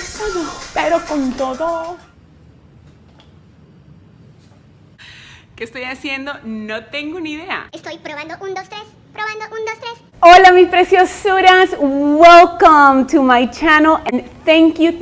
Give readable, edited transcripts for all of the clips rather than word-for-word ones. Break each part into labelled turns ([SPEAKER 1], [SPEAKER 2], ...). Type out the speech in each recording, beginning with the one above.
[SPEAKER 1] todo, pero con todo. ¿Qué estoy haciendo? No tengo ni idea.
[SPEAKER 2] Estoy probando 1, 2, 3. Probando 1, 2, 3.
[SPEAKER 1] Hola mis preciosuras, welcome to my channel and thank you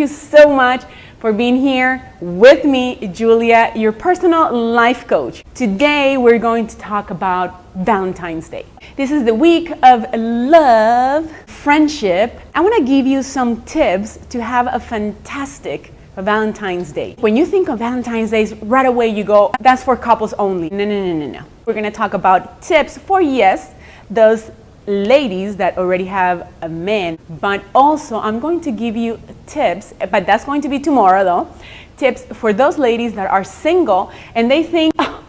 [SPEAKER 1] so much for being here with me, Julia, your personal life coach. Today we're going to talk about Valentine's Day. This is the week of love, friendship. I want to give you some tips to have a fantastic Valentine's Day. When you think of Valentine's Day, right away you go, that's for couples only. No. We're going to talk about tips for, yes, those ladies that already have a man, but also I'm going to give you tips, but that's going to be tomorrow though, tips for those ladies that are single and they think, oh,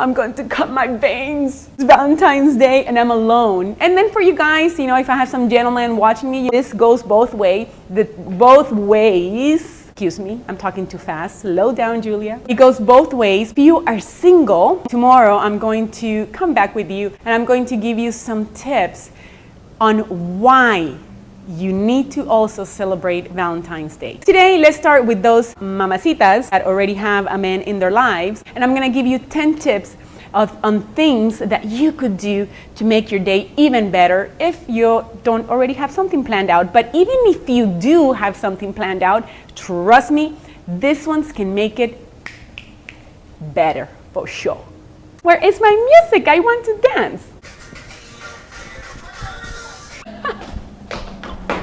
[SPEAKER 1] I'm going to cut my veins. It's Valentine's Day and I'm alone. And then for you guys, you know, if I have some gentlemen watching me, this goes both ways. Excuse me, I'm talking too fast. Slow down, Julia. It goes both ways. If you are single, tomorrow I'm going to come back with you and I'm going to give you some tips on why you need to also celebrate Valentine's Day. Today, let's start with those mamasitas that already have a man in their lives. And I'm gonna give you 10 tips on things that you could do to make your day even better if you don't already have something planned out. But even if you do have something planned out, trust me, these ones can make it better for sure. Where is my music? I want to dance.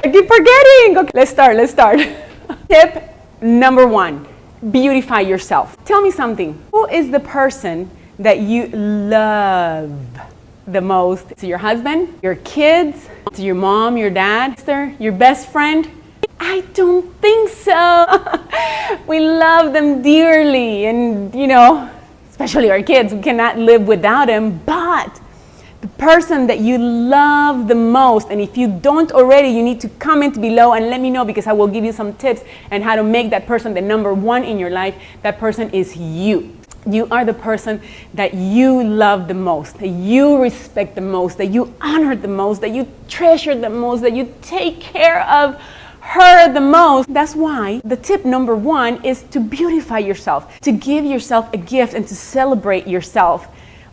[SPEAKER 1] I keep forgetting. Okay, let's start. Tip number 1, beautify yourself. Tell me something. Who is the person that you love the most? To your husband, your kids, to your mom, your dad, sister, your best friend? I don't think so. We love them dearly and, you know, especially our kids, we cannot live without them, but the person that you love the most, and if you don't already, you need to comment below and let me know because I will give you some tips on how to make that person the number 1 in your life. That person is you. You are the person that you love the most, that you respect the most, that you honor the most, that you treasure the most, that you take care of her the most. That's why the tip number 1 is to beautify yourself, to give yourself a gift and to celebrate yourself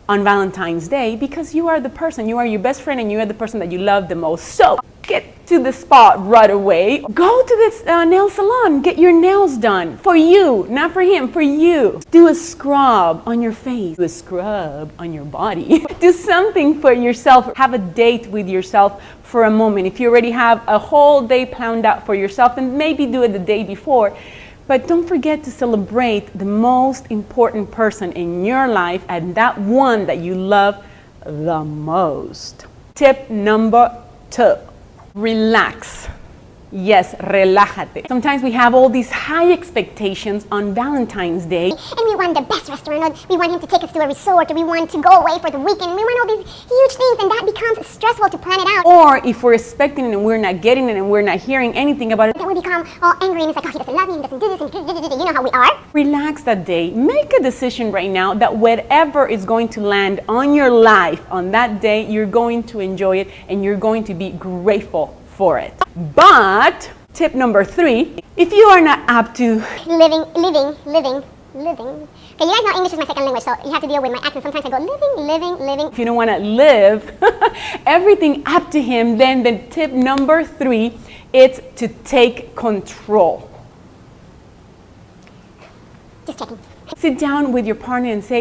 [SPEAKER 1] on Valentine's Day because you are the person, you are your best friend and you are the person that you love the most. So get to the spot right away. Go to this nail salon, get your nails done for you, not for him, for you. Do a scrub on your face, do a scrub on your body. Do something for yourself. Have a date with yourself for a moment. If you already have a whole day planned out for yourself, then maybe do it the day before. But don't forget to celebrate the most important person in your life and that one that you love the most. Tip number 2, relax. Yes, relájate. Sometimes we have all these high expectations on Valentine's Day.
[SPEAKER 2] And we want the best restaurant, or we want him to take us to a resort, or we want to go away for the weekend. We want all these huge things, and that becomes stressful to plan it out.
[SPEAKER 1] Or if we're expecting it and we're not getting it and we're not hearing anything about it,
[SPEAKER 2] then we become all angry and it's like, oh, he doesn't love me, he doesn't do this, and you know how we are.
[SPEAKER 1] relax that day. Make a decision right now that whatever is going to land on your life on that day, you're going to enjoy it and you're going to be grateful for it. But tip number 3, if you are not up to
[SPEAKER 2] Living. Okay, you guys know English is my second language, so you have to deal with my accent. Sometimes I go living.
[SPEAKER 1] if you don't want to live everything up to him, then the tip number 3 is to take control.
[SPEAKER 2] Just checking.
[SPEAKER 1] Sit down with your partner and say,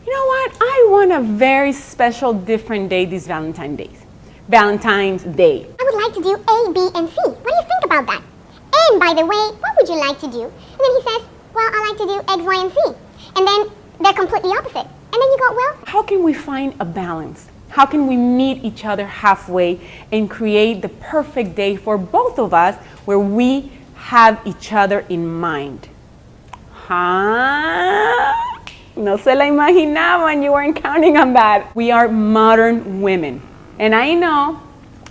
[SPEAKER 1] you know what, I want a very special, different day this Valentine's Day.
[SPEAKER 2] I would like to do A, B, and C. What do you think about that? And by the way, what would you like to do? And then he says, well, I like to do X, Y, and Z. And then they're completely opposite. And then you go, well,
[SPEAKER 1] How can we find a balance? How can we meet each other halfway and create the perfect day for both of us where we have each other in mind? Huh? No se la imaginaban, you weren't counting on that. We are modern women. And I know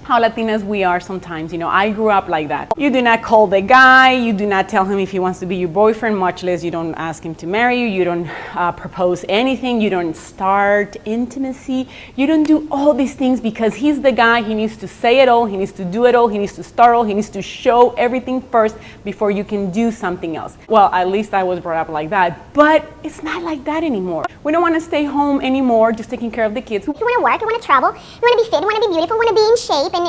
[SPEAKER 1] how Latinas we are sometimes. You know, I grew up like that. You do not call the guy, you do not tell him if he wants to be your boyfriend, much less you don't ask him to marry you, you don't propose anything, you don't start intimacy, you don't do all these things because he's the guy, he needs to say it all, he needs to do it all, he needs to start all, he needs to show everything first before you can do something else. Well, at least I was brought up like that, but it's not like that anymore. We don't want to stay home anymore just taking care of the kids.
[SPEAKER 2] You want to work, you want to travel, you want to be fit, you want to be beautiful, you want to be in shape and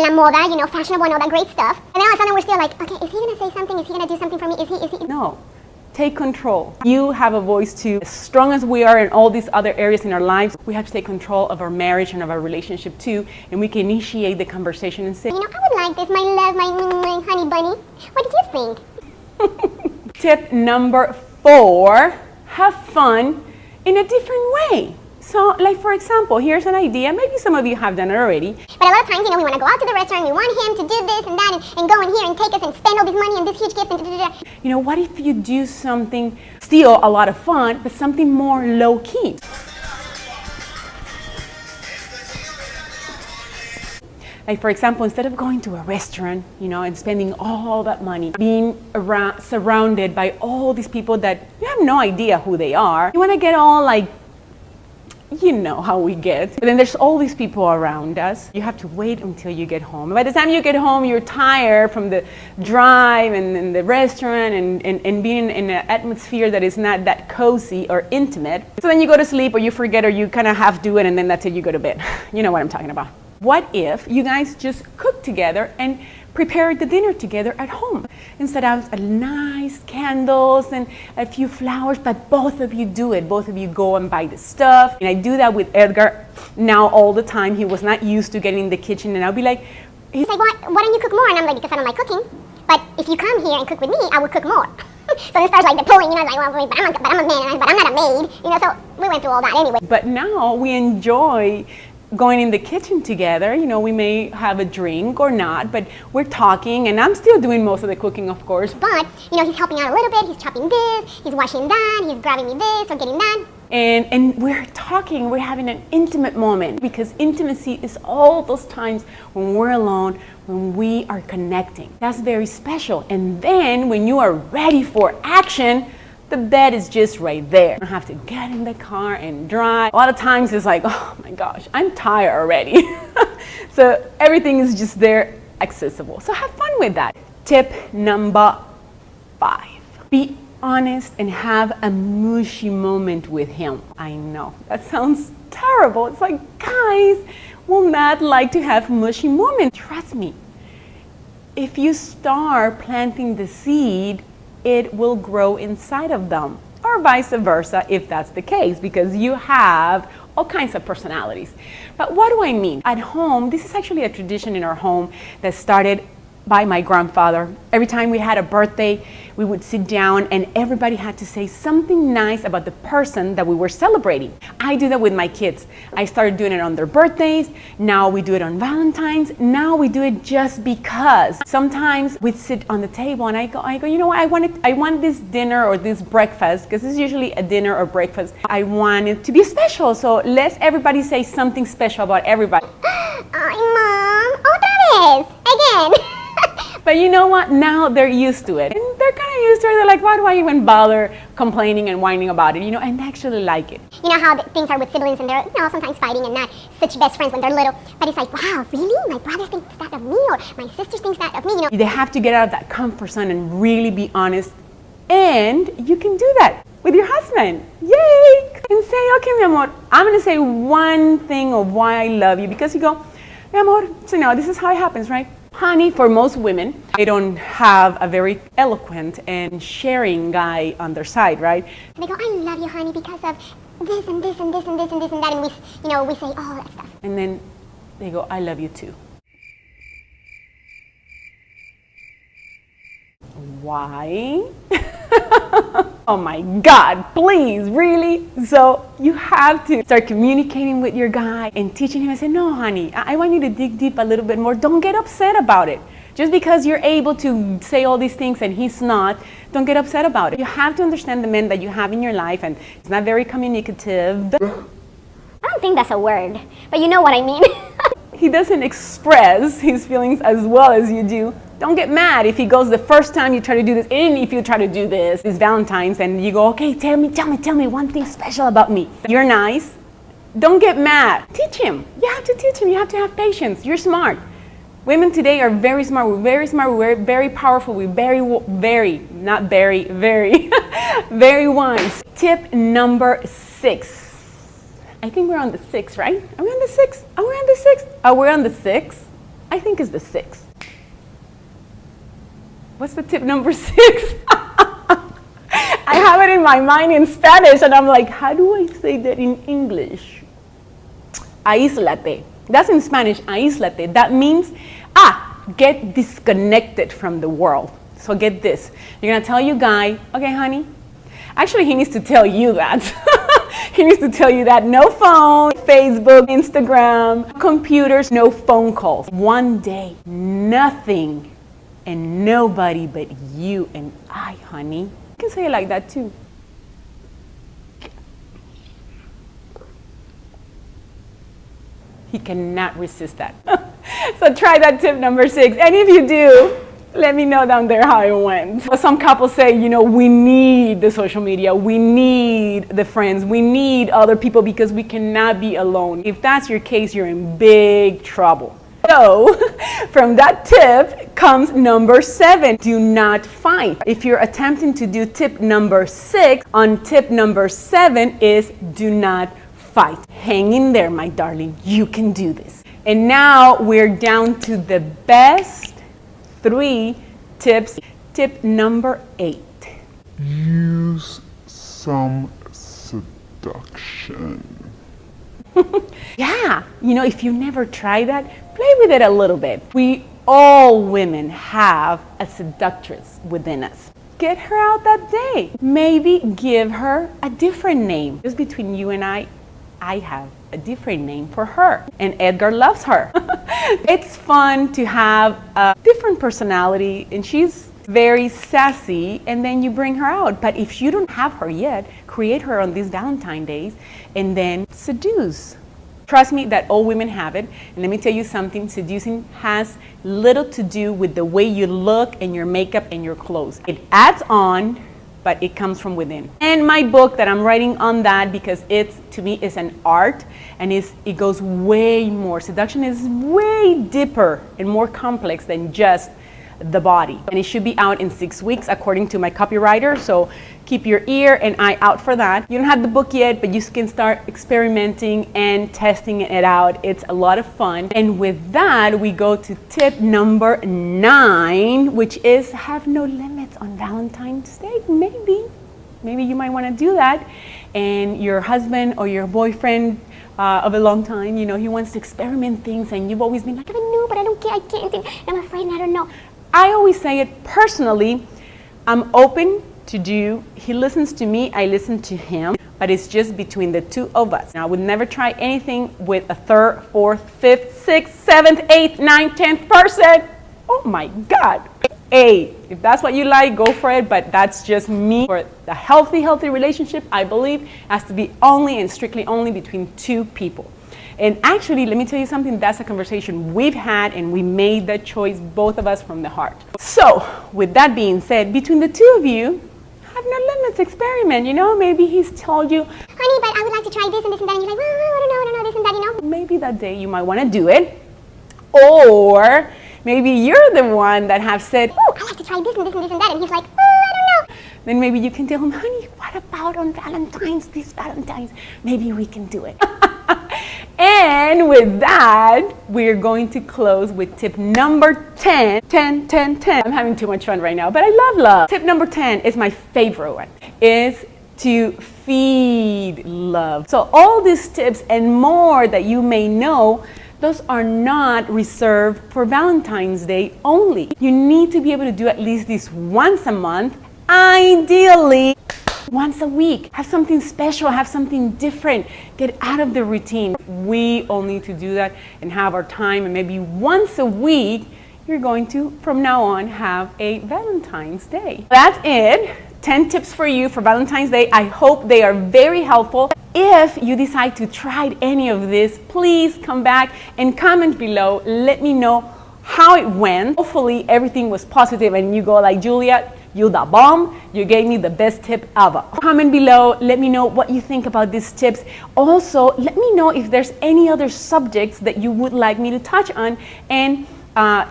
[SPEAKER 2] la moda, you know, fashionable and all that great stuff. And then all of a sudden we're still like, okay, is he going to say something? Is he going to do something for me? Is he?
[SPEAKER 1] No. Take control. You have a voice too. As strong as we are in all these other areas in our lives, we have to take control of our marriage and of our relationship too, and we can initiate the conversation and say,
[SPEAKER 2] you know, I would like this, my love, my honey bunny. What do you think?
[SPEAKER 1] Tip number 4, have fun in a different way. So, like for example, here's an idea. Maybe some of you have done it already.
[SPEAKER 2] But a lot of times, you know, we want to go out to the restaurant, we want him to do this and that, and go in here and take us and spend all this money and this huge gift and da-da-da.
[SPEAKER 1] You know, what if you do something, still a lot of fun, but something more low-key? Like for example, instead of going to a restaurant, you know, and spending all that money, being surrounded by all these people that you have no idea who they are, you want to get all like, you know how we get. But then there's all these people around us. You have to wait until you get home. By the time you get home, you're tired from the drive and the restaurant and being in an atmosphere that is not that cozy or intimate. So then you go to sleep or you forget or you kind of half do it and then that's it, you go to bed. You know what I'm talking about. What if you guys just cook together and prepare the dinner together at home? Instead of nice candles and a few flowers, but both of you do it. Both of you go and buy the stuff. And I do that with Edgar now all the time. He was not used to getting in the kitchen and I'll be like,
[SPEAKER 2] he's like, why don't you cook more? And I'm like, because I don't like cooking. But if you come here and cook with me, I would cook more. So it starts like the pulling, you know, like, well, but I'm a man, but I'm not a maid. You know, so we went through all that anyway.
[SPEAKER 1] But now we enjoy going in the kitchen together. You know, we may have a drink or not, but we're talking and I'm still doing most of the cooking, of course.
[SPEAKER 2] But, you know, he's helping out a little bit, he's chopping this, he's washing that, he's grabbing me this or getting that.
[SPEAKER 1] And we're talking, we're having an intimate moment because intimacy is all those times when we're alone, when we are connecting. That's very special. And then when you are ready for action, the bed is just right there. You don't have to get in the car and drive. A lot of times it's like, oh my gosh, I'm tired already. So everything is just there, accessible. So have fun with that. Tip number 5. Be honest and have a mushy moment with him. I know, that sounds terrible. It's like, guys will not like to have mushy moments. Trust me. If you start planting the seed, it will grow inside of them, or vice versa if that's the case, because you have all kinds of personalities. But what do I mean? At home, this is actually a tradition in our home that started by my grandfather. Every time we had a birthday, we would sit down and everybody had to say something nice about the person that we were celebrating. I do that with my kids. I started doing it on their birthdays. Now we do it on Valentine's. Now we do it just because. Sometimes we'd sit on the table and I go, you know what, I want this dinner or this breakfast, because it's usually a dinner or breakfast. I want it to be special. So let's everybody say something special about everybody.
[SPEAKER 2] Ay, Mom, otra vez, again.
[SPEAKER 1] But you know what? Now they're used to it. And they're kind of used to it. They're like, why do I even bother complaining and whining about it? You know, and they actually like it.
[SPEAKER 2] You know how things are with siblings and they're, you know, sometimes fighting and not such best friends when they're little. But it's like, wow, really? My brother thinks that of me or my sister thinks that of me, you know.
[SPEAKER 1] They have to get out of that comfort zone and really be honest. And you can do that with your husband. Yay! And say, okay, mi amor, I'm going to say one thing of why I love you. Because you go, mi amor, so now this is how it happens, right? Honey, for most women, they don't have a very eloquent and sharing guy on their side, right?
[SPEAKER 2] And they go, I love you, honey, because of this and this and this and this and this and that. And we, you know, we say all that stuff.
[SPEAKER 1] And then they go, I love you too. Why? Oh my God, please, really? So you have to start communicating with your guy and teaching him and say, no, honey, I want you to dig deep a little bit more. Don't get upset about it. Just because you're able to say all these things and he's not, don't get upset about it. You have to understand the men that you have in your life, and it's not very communicative.
[SPEAKER 2] I don't think that's a word, but you know what I mean.
[SPEAKER 1] he doesn't express his feelings as well as you do, don't get mad if he goes the first time you try to do this, and if you try to do this, it's Valentine's, and you go, okay, tell me one thing special about me. You're nice. Don't get mad. Teach him. You have to teach him. You have to have patience. You're smart. Women today are very smart. We're very smart. We're very powerful. We're very wise. Tip number 6. I think we're on the 6, right? Are we on the 6? Are we on the 6? Are we on the 6? I think it's the 6. What's the tip number 6? I have it in my mind in Spanish, and I'm like, how do I say that in English? Aíslate. That's in Spanish, aíslate. That means, get disconnected from the world. So get this. You're going to tell your guy, okay, honey. Actually, he needs to tell you that. He needs to tell you that no phone, Facebook, Instagram, computers, no phone calls. One day, nothing and nobody but you and I, honey. You can say it like that too. He cannot resist that. So try that tip number 6. And if you do, let me know down there how it went. Some couples say, we need the social media, we need the friends, we need other people because we cannot be alone. If that's your case, you're in big trouble. So, from that tip comes number 7, do not fight. If you're attempting to do tip number 6, on tip number 7 is do not fight. Hang in there, my darling, you can do this. And now we're down to the best 3 tips. Tip number 8.
[SPEAKER 3] Use some seduction.
[SPEAKER 1] Yeah, if you never tried that, play with it a little bit. We all women have a seductress within us. Get her out that day. Maybe give her a different name. Just between you and I have a different name for her. And Edgar loves her. It's fun to have a different personality, and she's very sassy, and then you bring her out. But if you don't have her yet, create her on these Valentine days and then seduce. Trust me that all women have it. And let me tell you something, seducing has little to do with the way you look and your makeup and your clothes. It adds on, but it comes from within. And my book that I'm writing on that, because to me it's an art, and it goes way more. Seduction is way deeper and more complex than just the body. And it should be out in 6 weeks according to my copywriter, so keep your ear and eye out for that. You don't have the book yet, but you can start experimenting and testing it out. It's a lot of fun. And with that, we go to tip number 9, which is have no limits on Valentine's Day. Maybe you might want to do that, and your husband or your boyfriend of a long time, he wants to experiment things, and you've always been like, I know, but I don't care, I can't, I'm afraid and I don't know. I always say it personally, I'm open to do, he listens to me, I listen to him, but it's just between the two of us. Now, I would never try anything with a 3rd, 4th, 5th, 6th, 7th, 8th, 9th, 10th person. Oh my God. If that's what you like, go for it, but that's just me. For a healthy relationship, I believe, has to be only and strictly only between 2 people. And actually, let me tell you something, that's a conversation we've had, and we made that choice, both of us, from the heart. So, with that being said, between the 2 of you, have no limits, experiment, maybe he's told you,
[SPEAKER 2] honey, but I would like to try this and this and that, and you're like, well, I don't know, this and that,
[SPEAKER 1] Maybe that day you might want to do it, or maybe you're the one that have said,
[SPEAKER 2] oh, I like to try this and this and this and that, and he's like, I don't know.
[SPEAKER 1] Then maybe you can tell him, honey, what about on this Valentine's, maybe we can do it. And with that, we're going to close with tip number 10. 10. I'm having too much fun right now, but I love love. Tip number 10 is my favorite one, is to feed love. So all these tips and more that you may know, those are not reserved for Valentine's Day only. You need to be able to do at least this once a month, ideally once a week. Have something special, have something different. Get out of the routine. We all need to do that and have our time, and maybe once a week, you're going to, from now on, have a Valentine's Day. That's it. 10 tips for you for Valentine's Day. I hope they are very helpful. If you decide to try any of this, please come back and comment below. Let me know how it went. Hopefully everything was positive and you go like, Julia, you the bomb. You gave me the best tip ever. Comment below. Let me know what you think about these tips. Also, let me know if there's any other subjects that you would like me to touch on and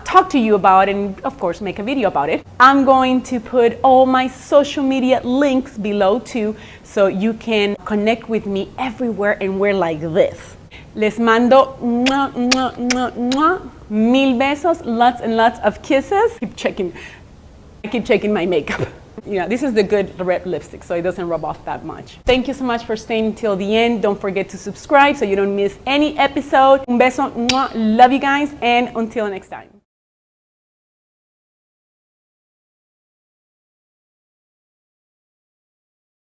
[SPEAKER 1] talk to you about, and of course make a video about it. I'm going to put all my social media links below too, so you can connect with me everywhere, and we're like this. Les mando mwah, mwah, mwah, mwah, mil besos, lots and lots of kisses. I keep checking my makeup. You know, this is the good red lipstick, so it doesn't rub off that much. Thank you so much for staying till the end. Don't forget to subscribe so you don't miss any episode. Un beso, mwah, love you guys, and until next time.